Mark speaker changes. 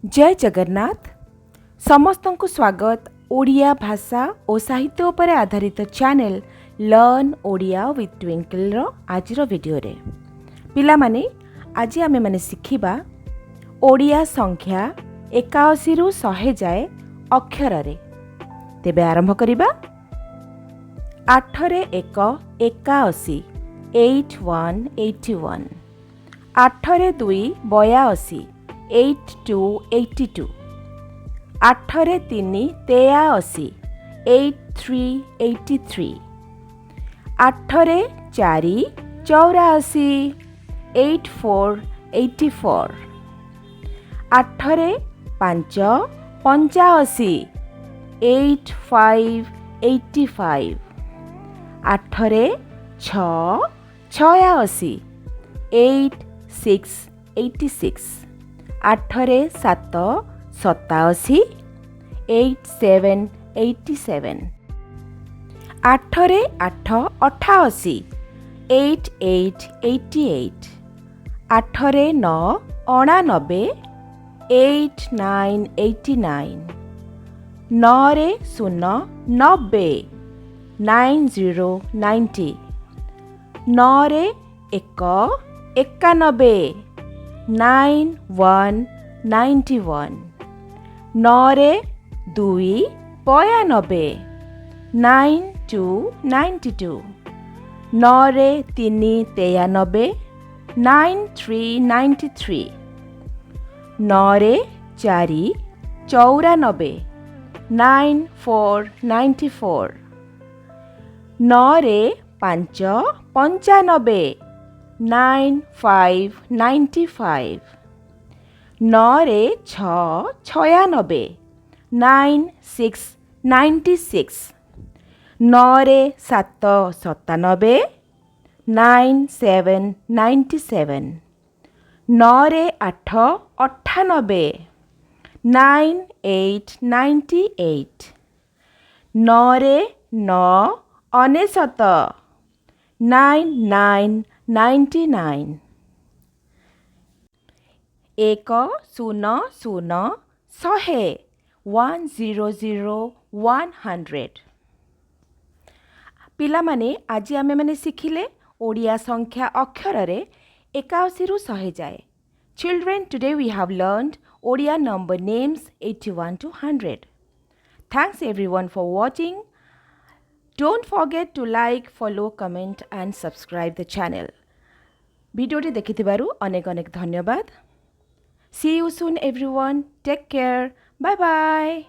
Speaker 1: जय जगन्नाथ समस्त को स्वागत ओडिया भाषा और साहित्य उपर आधारित channel learn Odia with Twinkle रो आजिर वीडियो रे पिला माने आज आमे माने शिखिबा ओडिया संख्या 81 रु 100 जाए अक्षर रे। तेबे आरंभ करिबा। 8 रे 1 81 81 8 रे 2 82 82 8 रे 3 83 83 8 रे 4 84 84 8 रे 5 85 85 8 रे 6 86 86 8 रे 7 87 87 8 रे 8 88 88 8 रे 9 89 89 9 रे 0 90 90 9 रे 1 91 91 9 रे 2 92 92 9 रे 3 93 93 9 रे 4 94 94 9 रे 5 95 95 9 रे 6 96 96 9 रे 7 97 97 9 रे 8 98 98 9 रे 9 99 99 1 0 0 100 100 पिला माने आज आमे माने शिखिले ओडिया संख्या अक्षर रे 81 रु 100 जाए। Children, today we have learned Odia number names 81 to 100. Thanks everyone for watching. Don't forget to like, follow, comment and subscribe the channel. Video टी देखिथिबारु अनेक अनेक धन्यवाद. See you soon everyone. Take care. Bye bye.